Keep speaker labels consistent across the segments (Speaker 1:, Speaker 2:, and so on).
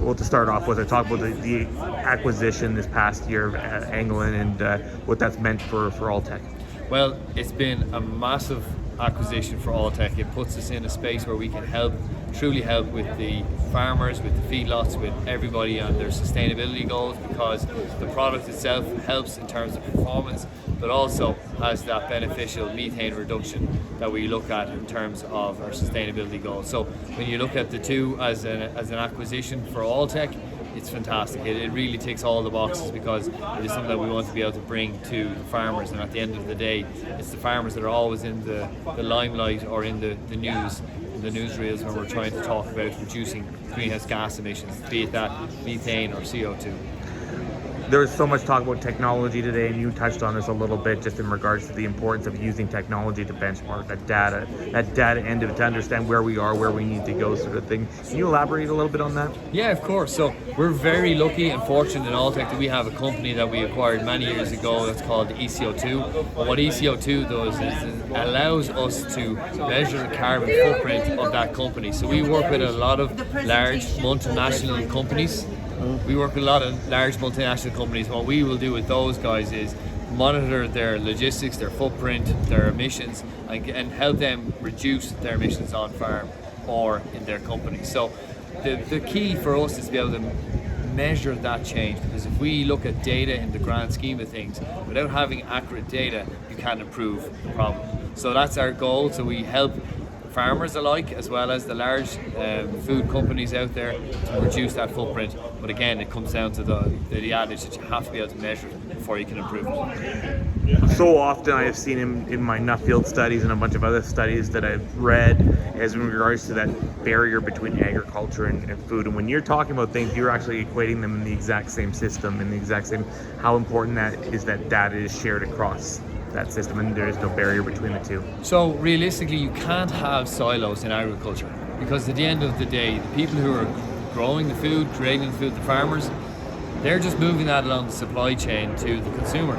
Speaker 1: well, to start off with, I talk about the acquisition this past year of Angolin and what that's meant for Alltech.
Speaker 2: Well, it's been a massive acquisition for Alltech. It puts us in a space where we can truly help with the farmers, with the feedlots, with everybody on their sustainability goals, because the product itself helps in terms of performance, but also has that beneficial methane reduction that we look at in terms of our sustainability goals. So when you look at the two as an acquisition for Alltech, it's fantastic. It really ticks all the boxes, because it is something that we want to be able to bring to the farmers, and at the end of the day, it's the farmers that are always in the limelight or in the news, in the newsreels, when we're trying to talk about reducing greenhouse gas emissions, be it that methane or CO2.
Speaker 1: There was so much talk about technology today, and you touched on this a little bit just in regards to the importance of using technology to benchmark that data end of it, to understand where we are, where we need to go, sort of thing. Can you elaborate a little bit on that?
Speaker 2: Yeah, of course. So we're very lucky and fortunate in Alltech that we have a company that we acquired many years ago that's called ECO2. And what ECO2 does is it allows us to measure the carbon footprint of that company. So we work with a lot of large multinational companies. What we will do with those guys is monitor their logistics, their footprint, their emissions, and help them reduce their emissions on farm or in their company. So the key for us is to be able to measure that change, because if we look at data in the grand scheme of things, without having accurate data, you can't improve the problem. So that's our goal. So we help farmers alike, as well as the large food companies out there, to reduce that footprint. But again, it comes down to the adage that you have to be able to measure it before you can improve it.
Speaker 1: So often I have seen in my Nuffield studies and a bunch of other studies that I've read as in regards to that barrier between agriculture and food. And when you're talking about things, you're actually equating them in the exact same system, in the exact same, how important that is that data is shared across that system, and there is no barrier between the two.
Speaker 2: So realistically, you can't have silos in agriculture, because at the end of the day, the people who are growing the food, creating the food, the farmers, they're just moving that along the supply chain to the consumer.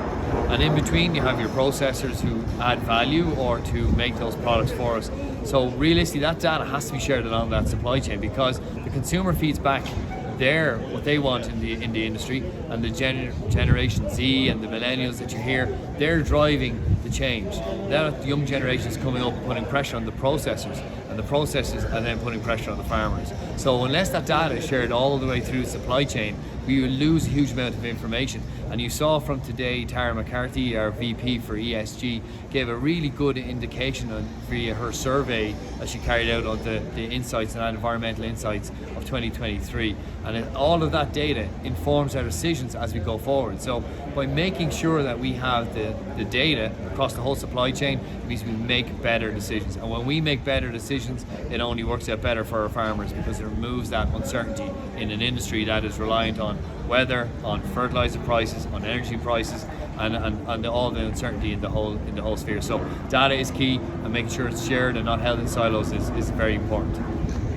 Speaker 2: And in between, you have your processors who add value or to make those products for us. So realistically, that data has to be shared along that supply chain, because the consumer feeds back what they want in the industry, and the Generation Z and the millennials that you hear, they're driving the change. That the young generation is coming up and putting pressure on the processors, and the processors are then putting pressure on the farmers. So unless that data is shared all the way through the supply chain, we will lose a huge amount of information. And you saw from today, Tara McCarthy, our VP for ESG, gave a really good indication via her survey that she carried out on the insights and environmental insights of 2023. And all of that data informs our decisions as we go forward. So by making sure that we have the data across the whole supply chain, it means we make better decisions. And when we make better decisions, it only works out better for our farmers, because it removes that uncertainty in an industry that is reliant on weather, on fertilizer prices, on energy prices, and all the uncertainty in the whole sphere. So data is key, and making sure it's shared and not held in silos is very important.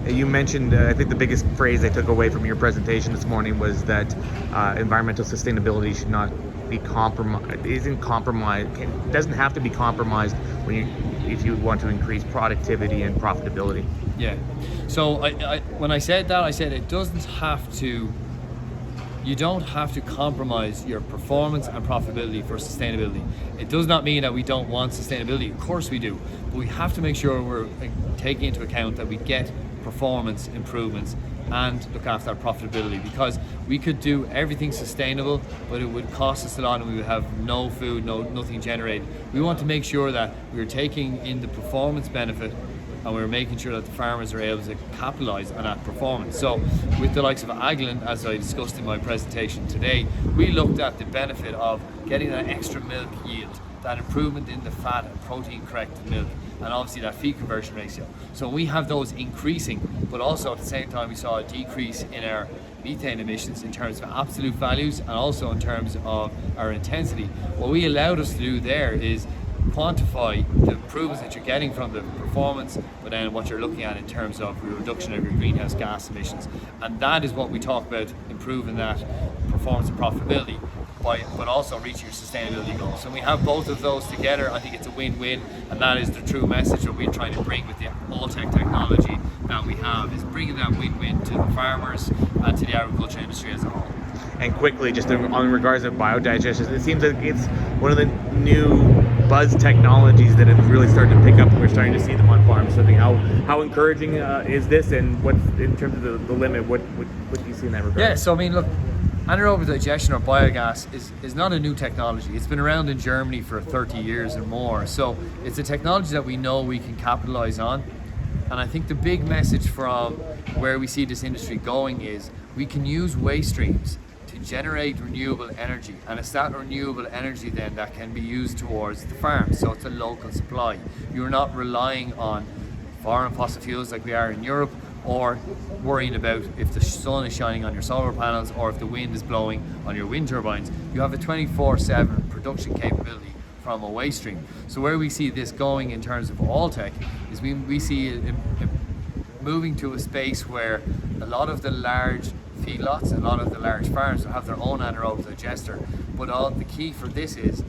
Speaker 1: You mentioned, I think the biggest phrase I took away from your presentation this morning was that environmental sustainability should not be compromised. It doesn't have to be compromised if you want to increase productivity and profitability.
Speaker 2: Yeah. So when I said that, I said it doesn't have to. You don't have to compromise your performance and profitability for sustainability. It does not mean that we don't want sustainability. Of course we do, but we have to make sure we're taking into account that we get performance improvements and look after our profitability, because we could do everything sustainable, but it would cost us a lot and we would have no food, nothing generated. We want to make sure that we're taking in the performance benefit, and we're making sure that the farmers are able to capitalize on that performance. So with the likes of Angolin, as I discussed in my presentation today, we looked at the benefit of getting that extra milk yield, that improvement in the fat and protein corrected milk, and obviously that feed conversion ratio. So we have those increasing, but also at the same time we saw a decrease in our methane emissions in terms of absolute values and also in terms of our intensity. What we allowed us to do there is quantify the improvements that you're getting from the performance, but then what you're looking at in terms of the reduction of your greenhouse gas emissions. And that is what we talk about, improving that performance and profitability, but also reaching your sustainability goals. So we have both of those together. I think it's a win-win, and that is the true message that we're trying to bring with the Alltech technology that we have, is bringing that win-win to the farmers and to the agriculture industry as a whole.
Speaker 1: And quickly, just on regards of biodigestion, it seems like it's one of the new buzz technologies that have really started to pick up, and we're starting to see them on farms. So I think how encouraging is this, and what in terms of the limit, what do you see in that regard?
Speaker 2: Yeah, so I mean, look, anaerobic digestion or biogas is not a new technology. It's been around in Germany for 30 years and more. So it's a technology that we know we can capitalize on. And I think the big message from where we see this industry going is we can use waste streams to generate renewable energy, and it's that renewable energy then that can be used towards the farm. So it's a local supply. You're not relying on foreign fossil fuels like we are in Europe, or worrying about if the sun is shining on your solar panels or if the wind is blowing on your wind turbines. You have a 24/7 production capability from a waste stream. So where we see this going in terms of Alltech is we see it moving to a space where a lot of the large feedlots, a lot of the large farms will have their own anaerobic digester. But the key for this is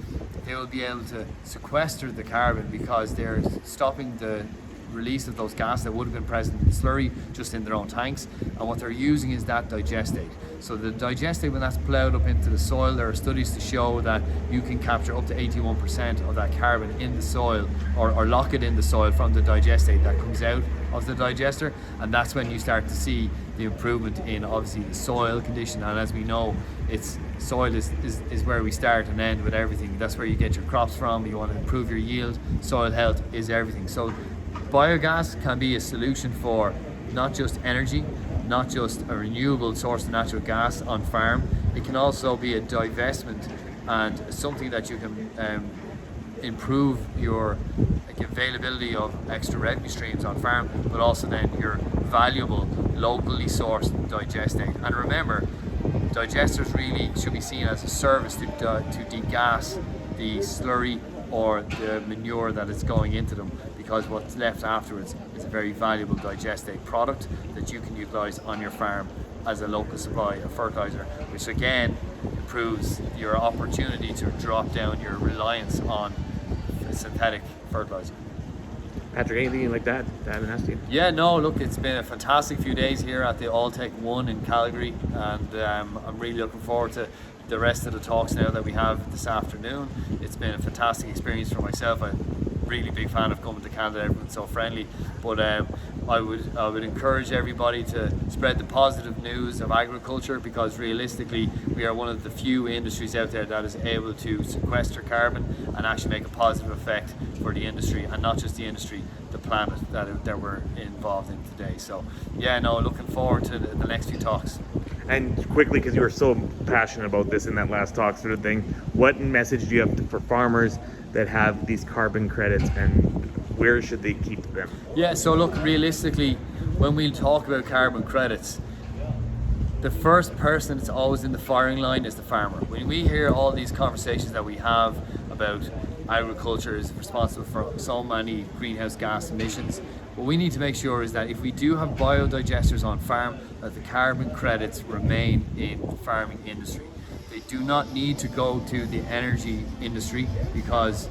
Speaker 2: they will be able to sequester the carbon because they're stopping the release of those gases that would have been present in the slurry just in their own tanks, and what they're using is that digestate. So the digestate, when that's ploughed up into the soil, there are studies to show that you can capture up to 81% of that carbon in the soil, or lock it in the soil from the digestate that comes out of the digester, and that's when you start to see the improvement in obviously the soil condition. And as we know, soil is where we start and end with everything. That's where you get your crops from. You want to improve your yield. Soil health is everything. So biogas can be a solution for not just energy, not just a renewable source of natural gas on farm. It can also be a divestment and something that you can improve your availability of extra revenue streams on farm, but also then your valuable locally sourced digestate. And remember, digesters really should be seen as a service to degas the slurry or the manure that is going into them, because what's left afterwards is a very valuable digestate product that you can utilize on your farm as a local supply of fertilizer, which again improves your opportunity to drop down your reliance on synthetic fertilizer.
Speaker 1: Patrick, anything you'd like to add and ask you?
Speaker 2: Yeah, no, look, it's been a fantastic few days here at the Alltech 1 in Calgary, and I'm really looking forward to the rest of the talks now that we have this afternoon. It's been a fantastic experience for myself. I'm a really big fan of coming to Canada. Everyone's so friendly, but I would encourage everybody to spread the positive news of agriculture, because realistically we are one of the few industries out there that is able to sequester carbon and actually make a positive effect for the industry, and not just the industry, the planet that we're involved in today. So yeah, no, looking forward to the next few talks.
Speaker 1: And quickly, because you were so passionate about this in that last talk sort of thing, what message do you have for farmers that have these carbon credits, and where should they keep them?
Speaker 2: Yeah, so look, realistically, when we talk about carbon credits, the first person that's always in the firing line is the farmer. When we hear all these conversations that we have about agriculture is responsible for so many greenhouse gas emissions, what we need to make sure is that if we do have biodigesters on farm, that the carbon credits remain in the farming industry. They do not need to go to the energy industry, because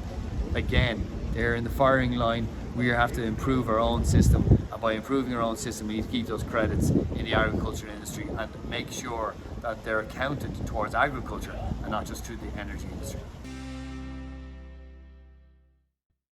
Speaker 2: again, they're in the firing line. We have to improve our own system, and by improving our own system we need to keep those credits in the agriculture industry and make sure that they're accounted towards agriculture and not just to the energy industry.